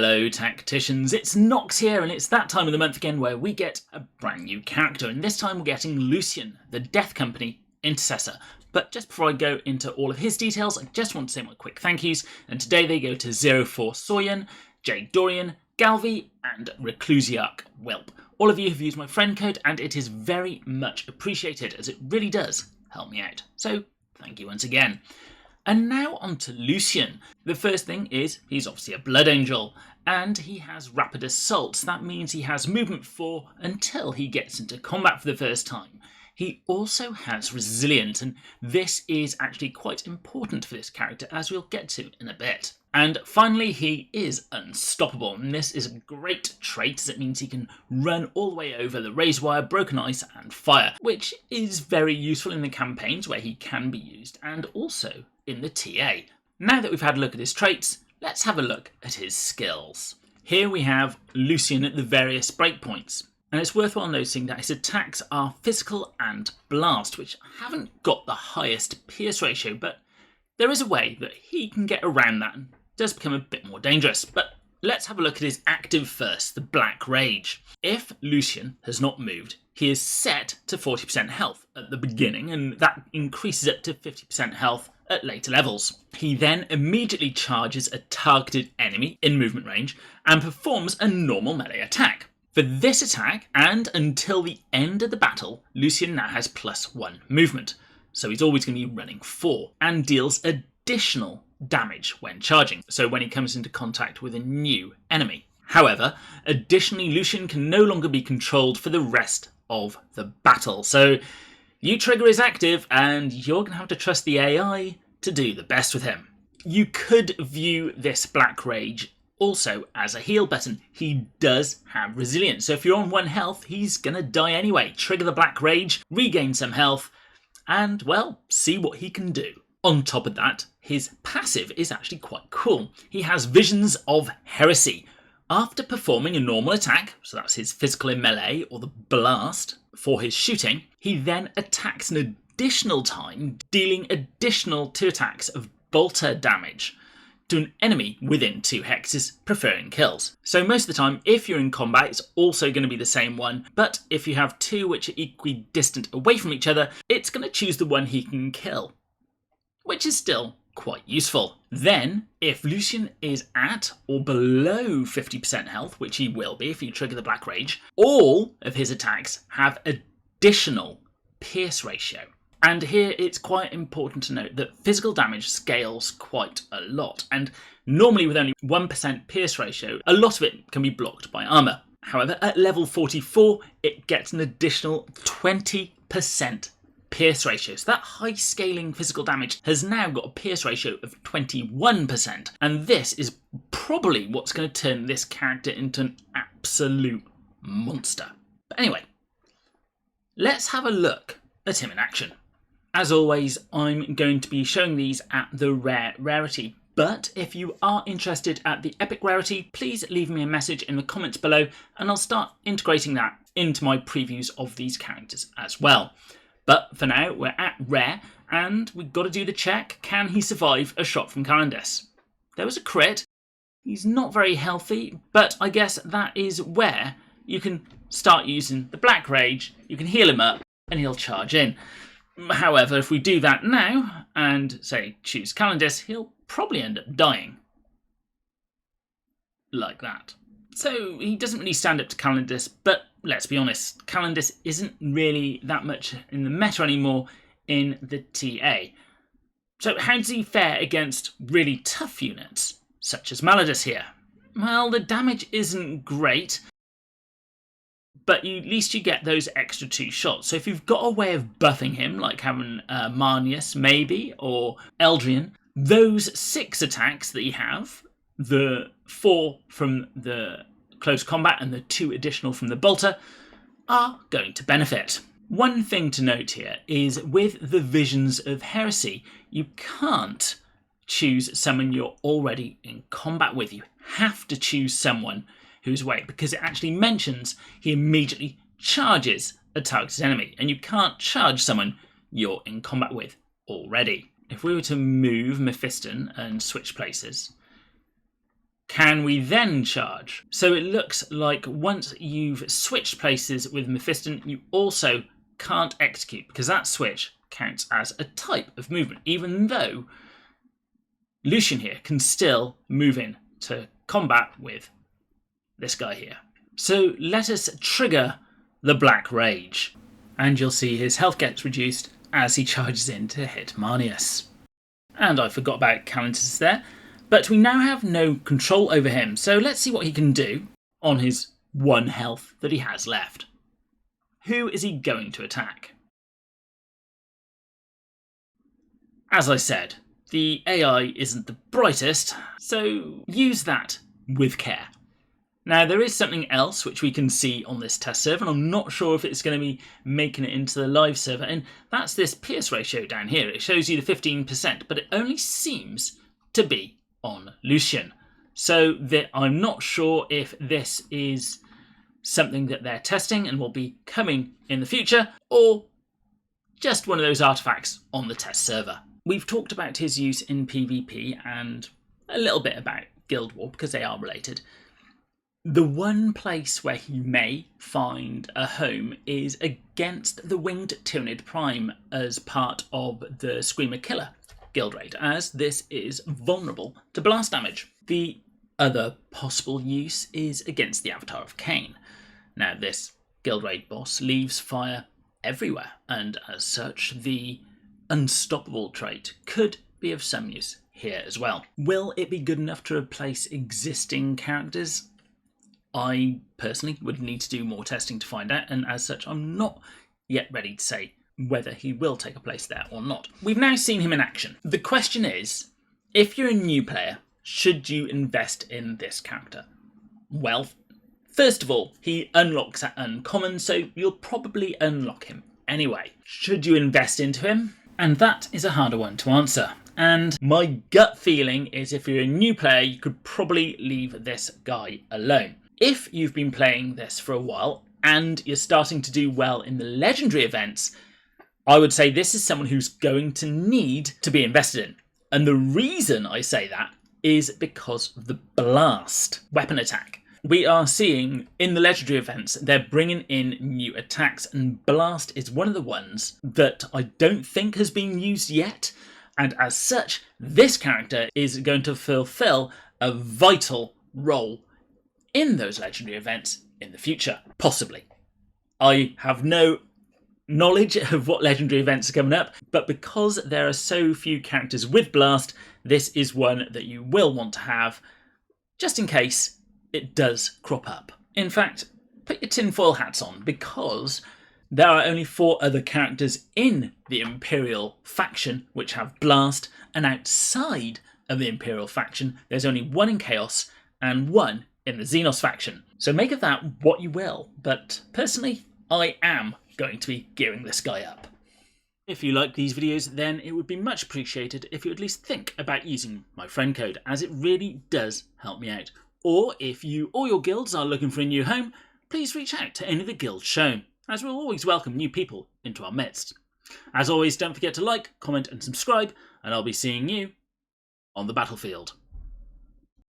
Hello tacticians, it's Nox here, and it's that time of the month again where we get a brand new character, and this time we're getting Lucien, the Death Company Intercessor. But just before I go into all of his details, I just want to say my quick thank yous, and today they go to 04 Soyan, Jade Dorian, Galvi, and Reclusiarch Whelp. All of you have used my friend code, and it is very much appreciated, as it really does help me out. So, thank you once again. And now on to Lucien. The first thing is, he's obviously a Blood Angel, and he has Rapid Assault. That means he has movement 4 until he gets into combat for the first time. He also has Resilient, and this is actually quite important for this character, as we'll get to in a bit. And finally, he is Unstoppable, and this is a great trait, as it means he can run all the way over the Razor Wire, Broken Ice and Fire, which is very useful in the campaigns where he can be used, and also in the TA. Now that we've had a look at his traits, let's have a look at his skills. Here we have Lucien at the various breakpoints, and it's worthwhile noticing that his attacks are physical and blast, which haven't got the highest pierce ratio, but there is a way that he can get around that and does become a bit more dangerous. But let's have a look at his active first, the Black Rage. If Lucien has not moved, he is set to 40% health at the beginning, and that increases up to 50% health at later levels. He then immediately charges a targeted enemy in movement range and performs a normal melee attack. For this attack, and until the end of the battle, Lucien now has +1 movement, so he's always going to be running 4, and deals additional damage when charging, so when he comes into contact with a new enemy. However, additionally, Lucien can no longer be controlled for the rest of the battle, so you trigger is active, and you're going to have to trust the AI to do the best with him. You could view this Black Rage also as a heal button. He does have resilience, so if you're on 1 health, he's going to die anyway. Trigger the Black Rage, regain some health, and, well, see what he can do. On top of that, his passive is actually quite cool. He has Visions of Heresy. After performing a normal attack, so that's his physical in melee or the blast for his shooting, he then attacks an additional time, dealing additional 2 attacks of bolter damage to an enemy within 2 hexes, preferring kills. So most of the time, if you're in combat, it's also going to be the same one, but if you have 2 which are equidistant away from each other, it's going to choose the one he can kill, which is still quite useful. Then, if Lucien is at or below 50% health, which he will be if you trigger the Black Rage, all of his attacks have additional pierce ratio. And here it's quite important to note that physical damage scales quite a lot, and normally with only 1% pierce ratio, a lot of it can be blocked by armour. However, at level 44, it gets an additional 20% pierce ratio. So that high scaling physical damage has now got a pierce ratio of 21%, and this is probably what's going to turn this character into an absolute monster. But anyway, let's have a look at him in action. As always, I'm going to be showing these at the rare rarity, but if you are interested at the epic rarity, please leave me a message in the comments below, and I'll start integrating that into my previews of these characters as well. But for now, we're at rare, and we've got to do the check. Can he survive a shot from Calandis? There was a crit. He's not very healthy, but I guess that is where you can start using the Black Rage. You can heal him up, and he'll charge in. However, if we do that now, and say choose Calandis, he'll probably end up dying. Like that. So he doesn't really stand up to Calandis, but let's be honest, Calandis isn't really that much in the meta anymore in the TA. So how does he fare against really tough units, such as Maladus here? Well, the damage isn't great, but at least you get those extra 2 shots. So if you've got a way of buffing him, like having Marnius maybe, or Eldrian, those 6 attacks that you have, the 4 from the close combat and the 2 additional from the bolter, are going to benefit. One thing to note here is with the Visions of Heresy, you can't choose someone you're already in combat with. You have to choose someone who's away, because it actually mentions he immediately charges a targeted enemy, and you can't charge someone you're in combat with already. If we were to move Mephiston and switch places, Can we then charge? So it looks like once you've switched places with Mephiston, you also can't execute, because that switch counts as a type of movement, even though Lucien here can still move in to combat with this guy here. So let us trigger the Black Rage, and you'll see his health gets reduced as he charges in to hit Marnius. And I forgot about Calandis there, but we now have no control over him, so let's see what he can do on his 1 health that he has left. Who is he going to attack? As I said, the AI isn't the brightest, so use that with care. Now, there is something else which we can see on this test server, and I'm not sure if it's going to be making it into the live server, and that's this Pierce ratio down here. It shows you the 15%, but it only seems to be on Lucien. So I'm not sure if this is something that they're testing and will be coming in the future, or just one of those artifacts on the test server. We've talked about his use in PvP and a little bit about Guild War because they are related. The one place where he may find a home is against the Winged Tyranid Prime as part of the Screamer Killer guild raid, as this is vulnerable to blast damage. The other possible use is against the Avatar of Cain. Now, this guild raid boss leaves fire everywhere, and as such, the Unstoppable trait could be of some use here as well. Will it be good enough to replace existing characters? I personally would need to do more testing to find out, and as such, I'm not yet ready to say whether he will take a place there or not. We've now seen him in action. The question is, if you're a new player, should you invest in this character? Well, first of all, he unlocks at uncommon, so you'll probably unlock him anyway. Should you invest into him? And that is a harder one to answer. And my gut feeling is if you're a new player, you could probably leave this guy alone. If you've been playing this for a while and you're starting to do well in the legendary events, I would say this is someone who's going to need to be invested in. And the reason I say that is because of the blast weapon attack. We are seeing in the legendary events, they're bringing in new attacks, and blast is one of the ones that I don't think has been used yet. And as such, this character is going to fulfill a vital role in those legendary events in the future, possibly. I have no knowledge of what legendary events are coming up, but because there are so few characters with blast, this is one that you will want to have just in case it does crop up. In fact, put your tinfoil hats on, because there are only 4 other characters in the Imperial faction which have blast, and outside of the Imperial faction there's only 1 in Chaos and 1 in the Xenos faction. So make of that what you will, but personally I am going to be gearing this guy up. If you like these videos, then it would be much appreciated if you at least think about using my friend code, as it really does help me out. Or if you or your guilds are looking for a new home, please reach out to any of the guilds shown, as we'll always welcome new people into our midst. As always, don't forget to like, comment and subscribe, and I'll be seeing you on the battlefield.